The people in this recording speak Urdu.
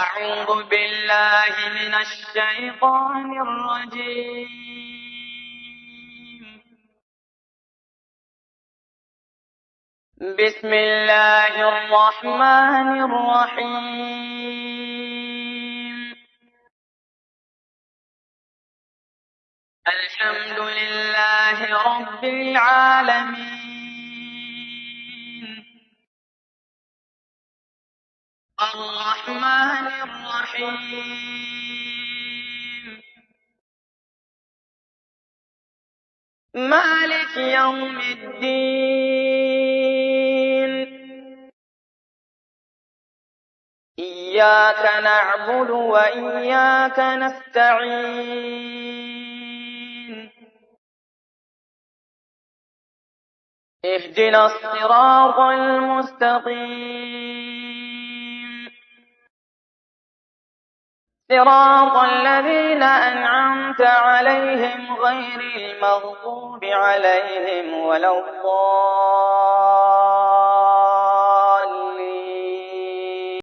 أعوذ بالله من الشيطان الرجيم. بسم الله الرحمن الرحيم. الحمد لله رب العالمين، الرحمن الرحيم، مالك يوم الدين. إياك نعبد وإياك نستعين. اهدنا الصراط المستقيم، صراط الذين أنعمت عليهم غير المغضوب عليهم ولا الضالين.